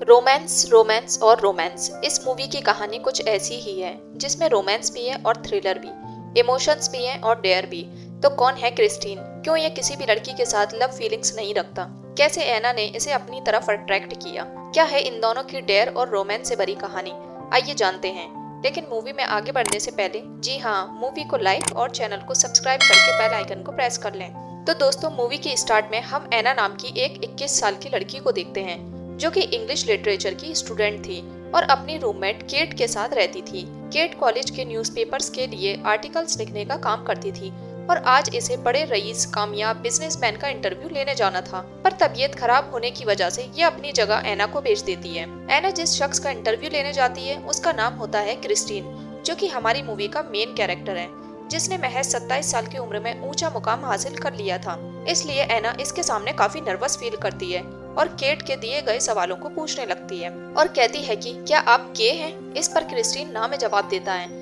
Romance romance और romance इस movie की कहानी कुछ ऐसी ही है जिसमें रोमांस भी है और थ्रिलर भी, इमोशंस भी हैं और डेयर भी। तो कौन है क्रिस्टीन? क्यों ये किसी भी लड़की के साथ लव फीलिंग्स नहीं रखता? कैसे एना ने इसे अपनी तरफ अट्रैक्ट किया? क्या है इन दोनों की डेयर और रोमांस से भरी कहानी? आइए जानते हैं। लेकिन मूवी में आगे बढ़ने से पहले जी हाँ, मूवी को लाइक और चैनल को सब्सक्राइब करके बेल आइकन को प्रेस कर लें। तो दोस्तों, मूवी की स्टार्ट में हम एना नाम की एक 21 साल की लड़की को देखते हैं जो कि इंग्लिश लिटरेचर की स्टूडेंट थी और अपनी रूममेट केट के साथ रहती थी। केट कॉलेज के न्यूज़पेपर्स के लिए आर्टिकल्स लिखने का काम करती थी और आज इसे बड़े रईस कामयाब बिजनेसमैन का इंटरव्यू लेने जाना था, पर तबीयत खराब होने की वजह से ये अपनी जगह एना को भेज देती है। एना जिस शख्स का इंटरव्यू लेने जाती है उसका नाम होता है क्रिस्टीन, जो कि हमारी मूवी का मेन कैरेक्टर है, जिसने महज 27 साल की उम्र में ऊंचा मुकाम हासिल कर लिया था। इसलिए एना इसके सामने काफी नर्वस फील करती है और केट के दिए गए सवालों को पूछने लगती है और कहती है कि क्या आप गे हैं? इस पर क्रिस्टीन ना में जवाब देता है।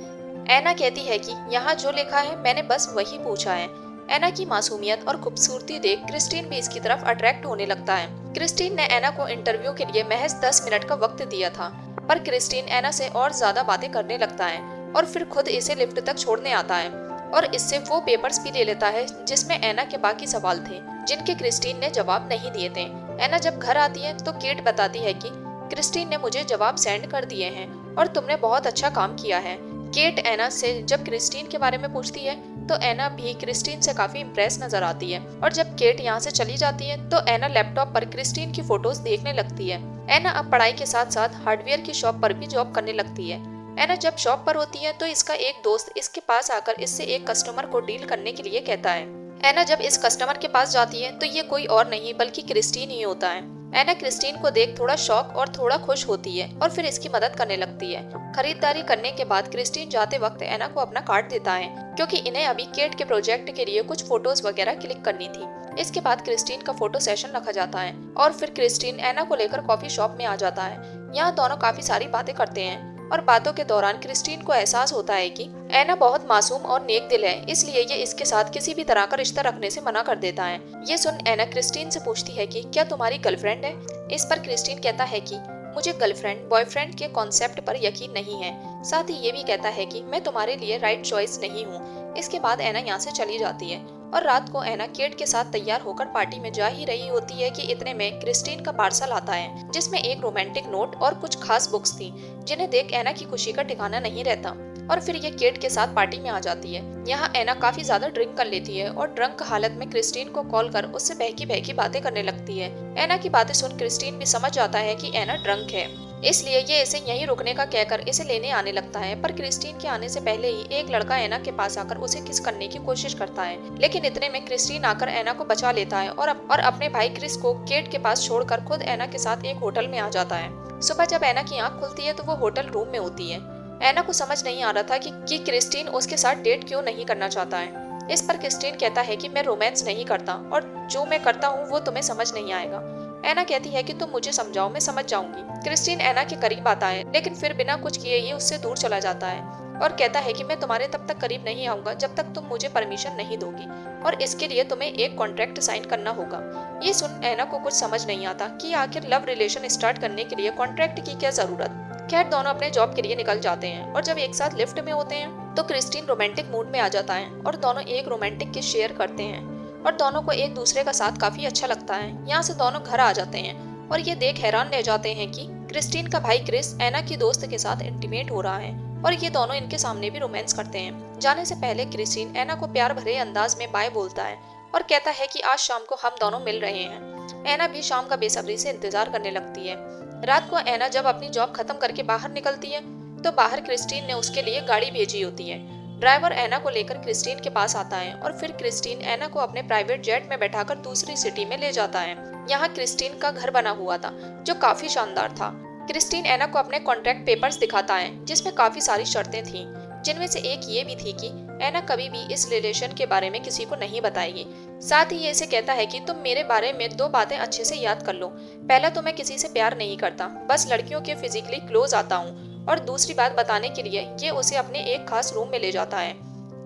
एना कहती है कि यहाँ जो लिखा है मैंने बस वही पूछा है। एना की मासूमियत और खूबसूरती देख क्रिस्टीन भी इसकी तरफ अट्रैक्ट होने लगता है। क्रिस्टीन ने एना को इंटरव्यू के लिए महज 10 मिनट का वक्त दिया था, पर क्रिस्टीन एना से और ज्यादा बातें करने लगता है और फिर खुद इसे लिफ्ट तक छोड़ने आता है और इससे वो पेपर्स भी ले लेता है जिसमें एना के बाकी सवाल थे जिनके क्रिस्टीन ने जवाब नहीं दिए थे। एना जब घर आती है तो केट बताती है कि क्रिस्टीन ने मुझे जवाब सेंड कर दिए हैं और तुमने बहुत अच्छा काम किया है। केट एना से जब क्रिस्टीन के बारे में पूछती है तो एना भी क्रिस्टीन से काफी इम्प्रेस नजर आती है और जब केट यहाँ से चली जाती है तो एना लैपटॉप पर क्रिस्टीन की फोटोज देखने लगती है। एना अब पढ़ाई के साथ साथ हार्डवेयर की शॉप पर भी जॉब करने लगती है। एना जब शॉप पर होती है तो इसका एक दोस्त इसके पास आकर इससे एक कस्टमर को डील करने के लिए कहता है। एना जब इस कस्टमर के पास जाती है तो ये कोई और नहीं बल्कि क्रिस्टीन ही होता है। एना क्रिस्टीन को देख थोड़ा शॉक और थोड़ा खुश होती है और फिर इसकी मदद करने लगती है। खरीदारी करने के बाद क्रिस्टीन जाते वक्त एना को अपना कार्ड देता है क्योंकि इन्हें अभी केट के प्रोजेक्ट के लिए कुछ फोटोज वगैरह क्लिक करनी थी। इसके बाद क्रिस्टीन का फोटो सेशन रखा जाता है और फिर क्रिस्टीन एना को लेकर कॉफी शॉप में आ जाता है। यहाँ दोनों काफी सारी बातें करते हैं और बातों के दौरान क्रिस्टीन को एहसास होता है कि एना बहुत मासूम और नेक दिल है, इसलिए ये इसके साथ किसी भी तरह का रिश्ता रखने से मना कर देता है। ये सुन एना क्रिस्टीन से पूछती है कि क्या तुम्हारी गर्लफ्रेंड है? इस पर क्रिस्टीन कहता है कि मुझे गर्लफ्रेंड बॉयफ्रेंड के कॉन्सेप्ट पर यकीन नहीं है। साथ ही ये भी कहता है कि मैं तुम्हारे लिए राइट चॉइस नहीं हूँ। इसके बाद एना यहाँ से चली जाती है और रात को एना केट के साथ तैयार होकर पार्टी में जा ही रही होती है कि इतने में क्रिस्टीन का पार्सल आता है जिसमें एक रोमांटिक नोट और कुछ खास बुक्स थी, जिन्हें देख एना की खुशी का ठिकाना नहीं रहता और फिर ये केट के साथ पार्टी में आ जाती है। यहाँ एना काफी ज्यादा ड्रिंक कर लेती है और ड्रंक हालत में क्रिस्टीन को कॉल कर उससे बहकी बहकी बातें करने लगती है। एना की बातें सुन क्रिस्टीन भी समझ जाता है कि एना ड्रंक है, इसलिए ये इसे यहीं रुकने का कहकर इसे लेने आने लगता है। पर क्रिस्टीन के आने से पहले ही एक लड़का एना के पास आकर उसे किस करने की कोशिश करता है, लेकिन इतने में क्रिस्टीन आकर एना को बचा लेता है और अपने भाई क्रिस को केट के पास छोड़कर खुद एना के साथ एक होटल में आ जाता है। सुबह जब एना की आंख खुलती है तो वो होटल रूम में होती है। एना को समझ नहीं आ रहा था कि क्रिस्टीन उसके साथ डेट क्यों नहीं करना चाहता है। इस पर क्रिस्टीन कहता है कि मैं रोमांस नहीं करता और जो मैं करता हूँ वो तुम्हें समझ नहीं आएगा। एना कहती है कि तुम मुझे समझाओ, मैं समझ जाऊंगी। क्रिस्टीन एना के करीब आता है लेकिन फिर बिना कुछ किए ही उससे दूर चला जाता है और कहता है कि मैं तुम्हारे तब तक करीब नहीं आऊंगा जब तक तुम मुझे परमिशन नहीं दोगी और इसके लिए तुम्हें एक कॉन्ट्रैक्ट साइन करना होगा। ये सुन एना को कुछ समझ नहीं आता कि आखिर लव रिलेशन स्टार्ट करने के लिए कॉन्ट्रैक्ट की क्या जरूरत। खैर दोनों अपने जॉब के लिए निकल जाते हैं और जब एक साथ लिफ्ट में होते हैं तो क्रिस्टीन रोमांटिक मूड में आ जाता है और दोनों एक रोमांटिक किस शेयर करते हैं और दोनों को एक दूसरे का साथ काफी अच्छा लगता है। यहाँ से दोनों घर आ जाते हैं और ये देख हैरान रह जाते हैं कि क्रिस्टीन का भाई क्रिस एना की दोस्त के साथ इंटीमेट हो रहा है और ये दोनों इनके सामने भी रोमांस करते हैं। जाने से पहले क्रिस्टीन एना को प्यार भरे अंदाज में बाय बोलता है और कहता है कि आज शाम को हम दोनों मिल रहे हैं। एना भी शाम का बेसब्री से इंतजार करने लगती है। रात को एना जब अपनी जॉब खत्म करके बाहर निकलती है तो बाहर क्रिस्टीन ने उसके लिए गाड़ी भेजी होती है। ड्राइवर एना को लेकर क्रिस्टीन के पास आता है और फिर क्रिस्टीन एना को अपने प्राइवेट जेट में बैठाकर दूसरी सिटी में ले जाता है। यहाँ क्रिस्टीन का घर बना हुआ था जो काफी शानदार था। क्रिस्टीन एना को अपने कॉन्ट्रैक्ट पेपर्स दिखाता है जिसमें काफी सारी शर्तें थीं, जिनमें से एक ये भी थी कि एना कभी भी इस रिलेशन के बारे में किसी को नहीं बताएगी। साथ ही ये इसे कहता है कि तुम मेरे बारे में दो बातें अच्छे से याद कर लो। पहला, तो मैं किसी से प्यार नहीं करता, बस लड़कियों के फिजिकली क्लोज आता हूँ। और दूसरी बात बताने के लिए ये उसे अपने एक खास रूम में ले जाता है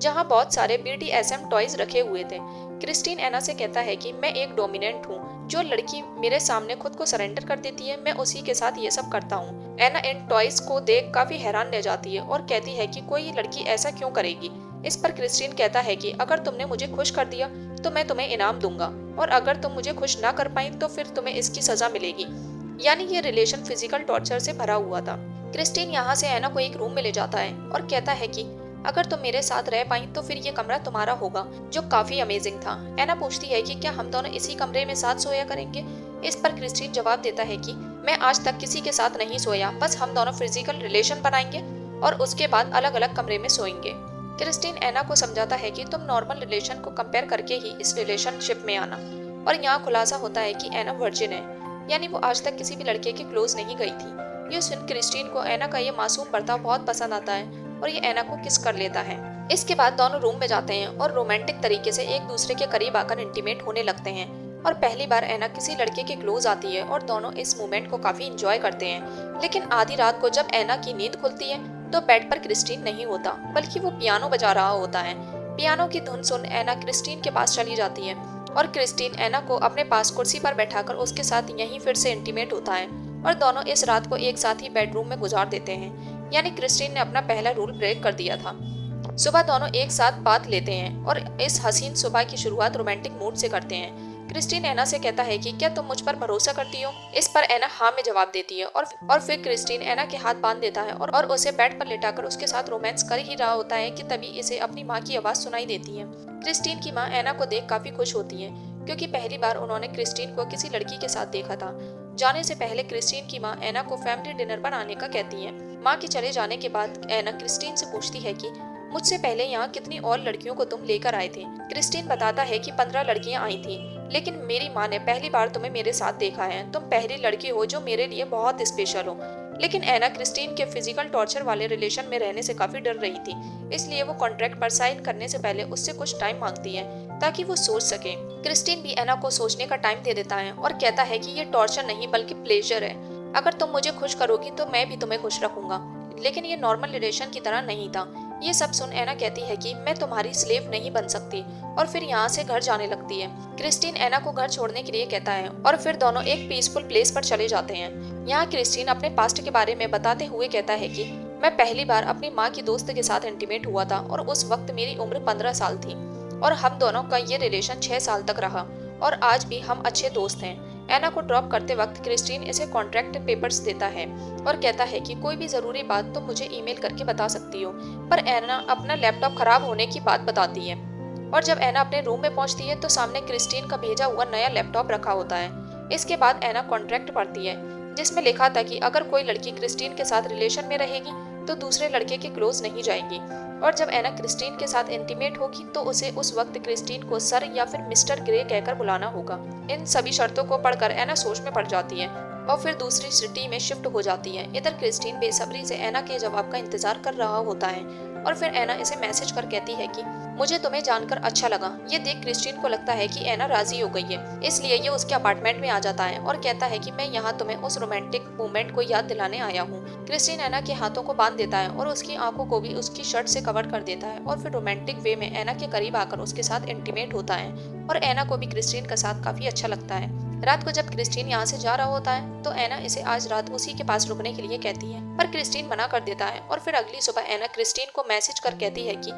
जहाँ बहुत सारे BDSM टॉयज रखे हुए थे। क्रिस्टीन एना से कहता है कि मैं एक डोमिनेंट हूँ जो लड़की मेरे सामने खुद को सरेंडर कर देती है, मैं उसी के साथ ये सब करता हूँ। एना इन टॉयज को देख काफी हैरान रह जाती है और कहती है कि कोई लड़की ऐसा क्यों करेगी। इस पर क्रिस्टीन कहता है कि अगर तुमने मुझे खुश कर दिया तो मैं तुम्हें इनाम दूंगा, और अगर तुम मुझे खुश ना कर पाई तो फिर तुम्हें इसकी सजा मिलेगी। यानी ये रिलेशन फिजिकल टॉर्चर से भरा हुआ था। क्रिस्टीन यहाँ से एना को एक रूम में ले जाता है और कहता है कि अगर तुम मेरे साथ रह पाई तो फिर ये कमरा तुम्हारा होगा, जो काफी अमेजिंग था। एना पूछती है कि क्या हम दोनों इसी कमरे में साथ सोया करेंगे। इस पर क्रिस्टीन जवाब देता है कि मैं आज तक किसी के साथ नहीं सोया, बस हम दोनों फिजिकल रिलेशन बनाएंगे और उसके बाद अलग अलग कमरे में सोएंगे। क्रिस्टीन एना को समझाता है कि तुम नॉर्मल रिलेशन को कंपेयर करके ही इस रिलेशनशिप में आना। और यहाँ खुलासा होता है कि एना वर्जिन है, यानी वो आज तक किसी भी लड़के के क्लोज नहीं गई थी। ये सुन क्रिस्टीन को एना का ये मासूम बर्ताव बहुत पसंद आता है और ये एना को किस कर लेता है। इसके बाद दोनों रूम में जाते हैं और रोमांटिक तरीके से एक दूसरे के करीब आकर इंटीमेट होने लगते हैं। और पहली बार एना किसी लड़के के क्लोज आती है और दोनों इस मोमेंट को काफी इंजॉय करते हैं। लेकिन आधी रात को जब एना की नींद खुलती है तो बेड पर क्रिस्टीन नहीं होता, बल्कि वो पियानो बजा रहा होता है। पियानो की धुन सुन एना क्रिस्टीन के पास चली जाती है और क्रिस्टीन एना को अपने पास कुर्सी पर बैठाकर उसके साथ यहीं फिर से इंटीमेट होता है और दोनों इस रात को एक साथ ही बेडरूम में गुजार देते हैं। यानी क्रिस्टीन ने अपना पहला रूल ब्रेक कर दिया था। सुबह दोनों एक साथ बात लेते हैं और इस हसीन सुबह की शुरुआत रोमांटिक मूड से करते हैं। क्रिस्टीन एना से कहता है कि क्या तुम मुझ पर भरोसा करती हो। इस पर एना हाँ में जवाब देती है और फिर क्रिस्टीन एना के हाथ बांध देता है और उसे बेड पर लेटाकर उसके साथ रोमांस कर ही रहा होता है कि तभी इसे अपनी माँ की आवाज सुनाई देती है। क्रिस्टीन की माँ एना को देख काफी खुश होती है, क्योंकि पहली बार उन्होंने क्रिस्टीन को किसी लड़की के साथ देखा था। जाने से पहले क्रिस्टीन की माँ एना को फैमिली डिनर पर आने का कहती है। माँ के चले जाने के बाद एना क्रिस्टीन से पूछती है कि मुझसे पहले यहाँ कितनी और लड़कियों को तुम लेकर आए थे। क्रिस्टीन बताता है कि 15 लड़कियाँ आई थी, लेकिन मेरी माँ ने पहली बार तुम्हें मेरे साथ देखा है। तुम पहली लड़की हो जो मेरे लिए बहुत स्पेशल हो। लेकिन एना क्रिस्टीन के फिजिकल टॉर्चर वाले रिलेशन में रहने से काफी डर रही थी, इसलिए वो कॉन्ट्रैक्ट पर साइन करने से पहले उससे कुछ टाइम मांगती है ताकि वो सोच सके। क्रिस्टीन भी एना को सोचने का टाइम दे देता है और कहता है कि ये टॉर्चर नहीं बल्कि प्लेजर है। अगर तुम मुझे खुश करोगी तो मैं भी तुम्हें खुश रखूंगा, लेकिन ये नॉर्मल रिलेशन की तरह नहीं था। ये सब सुन एना कहती है कि मैं तुम्हारी स्लेव नहीं बन सकती और फिर यहाँ से घर जाने लगती है। क्रिस्टीन एना को घर छोड़ने के लिए कहता है और फिर दोनों एक पीसफुल प्लेस पर चले जाते हैं। यहाँ क्रिस्टीन अपने पास्ट के बारे में बताते हुए कहता है कि मैं पहली बार अपनी माँ की दोस्त के साथ इंटीमेट हुआ था और उस वक्त मेरी उम्र 15 साल थी और हम दोनों का ये रिलेशन 6 साल तक रहा और आज भी हम अच्छे दोस्त हैं। एना को ड्रॉप करते वक्त क्रिस्टीन इसे कॉन्ट्रैक्ट पेपर्स देता है और कहता है कि कोई भी जरूरी बात तुम मुझे ईमेल करके बता सकती हो। पर एना अपना लैपटॉप खराब होने की बात बताती है और जब एना अपने रूम में पहुंचती है तो सामने क्रिस्टीन का भेजा हुआ नया लैपटॉप रखा होता है। इसके बाद एना कॉन्ट्रैक्ट पढ़ती है जिसमें लिखा था कि अगर कोई लड़की क्रिस्टीन के साथ रिलेशन में रहेगी तो दूसरे लड़के के क्लोज नहीं जाएगी और जब एना क्रिस्टीन के साथ इंटीमेट होगी तो उसे उस वक्त क्रिस्टीन को सर या फिर मिस्टर ग्रे कहकर बुलाना होगा। इन सभी शर्तों को पढ़कर एना सोच में पड़ जाती है और फिर दूसरी सिटी में शिफ्ट हो जाती है। इधर क्रिस्टीन बेसब्री से एना के जवाब का इंतजार कर रहा होता है और फिर एना इसे मैसेज कर कहती है कि मुझे तुम्हें जानकर अच्छा लगा। ये देख क्रिस्टीन को लगता है कि एना राजी हो गई है, इसलिए ये उसके अपार्टमेंट में आ जाता है और कहता है कि मैं यहाँ तुम्हें उस रोमांटिक मोमेंट को याद दिलाने आया हूँ। क्रिस्टीन एना के हाथों को बांध देता है और उसकी आंखों को भी उसकी शर्ट से कवर कर देता है और फिर रोमांटिक वे में एना के करीब आकर उसके साथ इंटीमेट होता है और एना को भी क्रिस्टीन का साथ काफी अच्छा लगता है। रात को जब क्रिस्टीन यहाँ से जा रहा होता है तो एना इसे आज रात उसी के पास रुकने के लिए कहती है, पर क्रिस्टीन मना कर देता है और फिर अगली सुबह एना क्रिस्टीन को मैसेज कर कहती है कि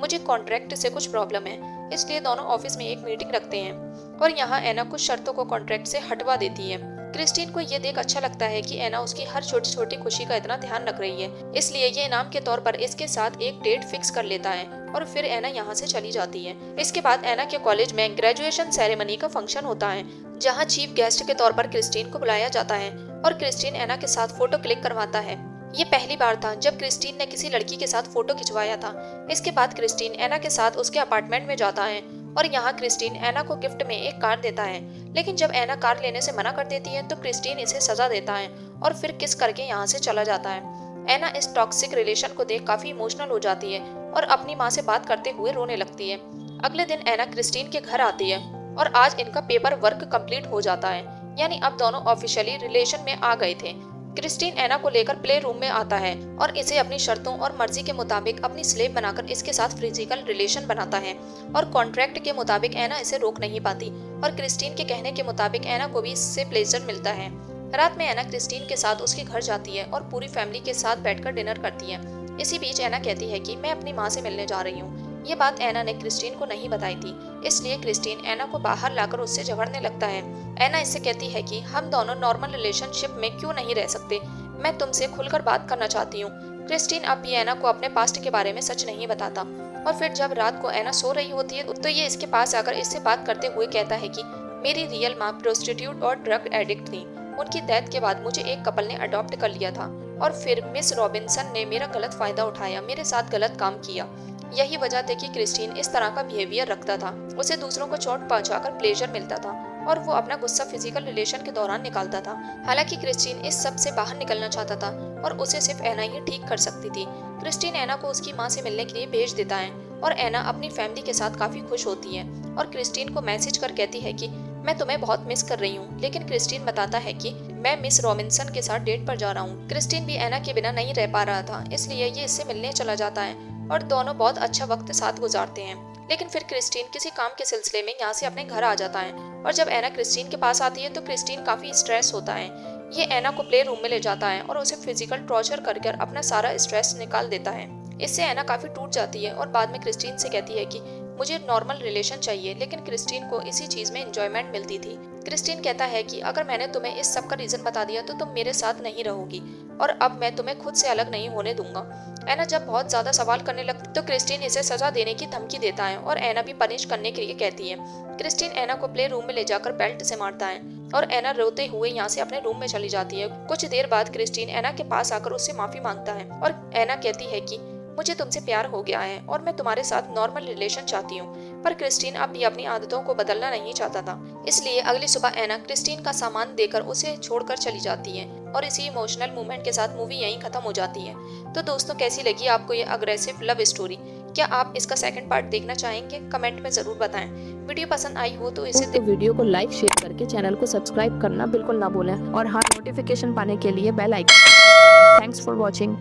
मुझे कॉन्ट्रैक्ट से कुछ प्रॉब्लम है, इसलिए दोनों ऑफिस में एक मीटिंग रखते हैं और यहाँ एना कुछ शर्तों को कॉन्ट्रैक्ट से हटवा देती है। क्रिस्टीन को ये देख अच्छा लगता है कि एना उसकी हर छोटी छोटी खुशी का इतना ध्यान रख रही है, इसलिए ये इनाम के तौर पर इसके साथ एक डेट फिक्स कर लेता है और फिर एना यहाँ से चली जाती है। इसके बाद एना के कॉलेज में ग्रेजुएशन सेरेमनी का फंक्शन होता है जहाँ चीफ गेस्ट के तौर पर क्रिस्टीन को बुलाया जाता है और क्रिस्टीन एना के साथ फोटो क्लिक करवाता है। ये पहली बार था जब क्रिस्टीन ने किसी लड़की के साथ फोटो खिंचवाया था। इसके बाद क्रिस्टीन एना के साथ उसके अपार्टमेंट में जाता है और यहाँ क्रिस्टीन एना को गिफ्ट में एक कार देता है, लेकिन जब एना कार लेने से मना कर देती है तो क्रिस्टीन इसे सजा देता है और फिर किस करके यहाँ से चला जाता है। एना इस टॉक्सिक रिलेशन को देख काफी इमोशनल हो जाती है और अपनी माँ से बात करते हुए रोने लगती है। अगले दिन एना क्रिस्टीन के घर आती है और आज इनका पेपर वर्क कंप्लीट हो जाता है, यानी अब दोनों ऑफिशियली रिलेशन में आ गए थे। क्रिस्टीन एना को लेकर प्ले रूम में आता है और इसे अपनी शर्तों और मर्जी के मुताबिक अपनी स्लेव बनाकर इसके साथ फिजिकल रिलेशन बनाता है और कॉन्ट्रैक्ट के मुताबिक एना इसे रोक नहीं पाती और क्रिस्टीन के कहने के मुताबिक एना को भी इससे प्लेजर मिलता है। रात में एना क्रिस्टीन के साथ उसके घर जाती है और पूरी फैमिली के साथ बैठकर डिनर करती है। इसी बीच एना कहती है कि मैं अपनी माँ से मिलने जा रही हूँ। ये बात एना ने क्रिस्टीन को नहीं बताई थी, इसलिए क्रिस्टीन एना को बाहर लाकर उससे झगड़ने लगता है। एना इससे कहती है कि हम दोनों नॉर्मल रिलेशनशिप में क्यों नहीं रह सकते, मैं तुमसे खुलकर बात करना चाहती हूँ। क्रिस्टीन अब भी एना को अपने पास्ट के बारे में सच नहीं बताता और फिर जब रात को एना सो रही होती है तो ये इसके पास आकर इससे बात करते हुए कहता है कि मेरी रियल माँ प्रोस्टिट्यूट और ड्रग एडिक्ट थी। उनकी डेथ के बाद मुझे एक कपल ने अडॉप्ट कर लिया था और फिर मिस रॉबिन्सन ने मेरा गलत फायदा उठाया, मेरे साथ गलत काम किया। यही वजह थी कि क्रिस्टीन इस तरह का बिहेवियर रखता था। उसे दूसरों को चोट पहुंचाकर प्लेजर मिलता था और वो अपना गुस्सा फिजिकल रिलेशन के दौरान निकालता था। हालांकि क्रिस्टीन इस सब से बाहर निकलना चाहता था और उसे सिर्फ एना ही ठीक कर सकती थी। क्रिस्टीन एना को उसकी माँ से मिलने के लिए भेज देता है और एना अपनी फैमिली के साथ काफी खुश होती है और क्रिस्टीन को मैसेज कर कहती है कि मैं तुम्हें बहुत मिस कर रही हूँ। लेकिन क्रिस्टीन बताता है कि मैं मिस रॉबिन्सन के साथ डेट पर जा रहा हूँ। क्रिस्टीन भी एना के बिना नहीं रह पा रहा था, इसलिए ये इससे मिलने चला जाता है और दोनों बहुत अच्छा वक्त साथ गुजारते हैं। लेकिन फिर क्रिस्टीन किसी काम के सिलसिले में यहाँ से अपने घर आ जाता है और जब एना क्रिस्टीन के पास आती है तो क्रिस्टीन काफी स्ट्रेस होता है। ये एना को प्ले रूम में ले जाता है और उसे फिजिकल टॉर्चर कर अपना सारा स्ट्रेस निकाल देता है। इससे एना काफी टूट जाती है और बाद में क्रिस्टीन से कहती है कि मुझे नॉर्मल रिलेशन चाहिए, लेकिन क्रिस्टीन को इसी चीज में एंजॉयमेंट मिलती थी। क्रिस्टीन कहता है कि अगर मैंने तुम्हें इस सब का रीजन बता दिया तो तुम मेरे साथ नहीं रहोगी और अब मैं तुम्हें खुद से अलग नहीं होने दूंगा। एना जब बहुत ज्यादा सवाल करने लगती तो क्रिस्टीन इसे सजा देने की धमकी देता है और एना भी पनिश करने के लिए कहती है। क्रिस्टीन एना को प्ले रूम में ले जाकर बेल्ट से मारता है और एना रोते हुए यहाँ से अपने रूम में चली जाती है। कुछ देर बाद क्रिस्टीन एना के पास आकर उससे माफी मांगता है और एना कहती है कि मुझे तुमसे प्यार हो गया है और मैं तुम्हारे साथ नॉर्मल रिलेशन चाहती हूँ। पर क्रिस्टीन अब भी अपनी आदतों को बदलना नहीं चाहता था, इसलिए अगली सुबह एना क्रिस्टीन का सामान देकर उसे छोड़कर चली जाती है और इसी इमोशनल मूवमेंट के साथ मूवी यहीं खत्म हो जाती है। तो दोस्तों, कैसी लगी आपको ये अग्रेसिव लव स्टोरी? क्या आप इसका सेकंड पार्ट देखना चाहेंगे? कमेंट में जरूर बताएं। वीडियो पसंद आई हो तो वीडियो को लाइक शेयर करके चैनल को सब्सक्राइब करना बिल्कुल ना भूलें और हाँ, नोटिफिकेशन पाने के लिए bell icon. Thanks for watching.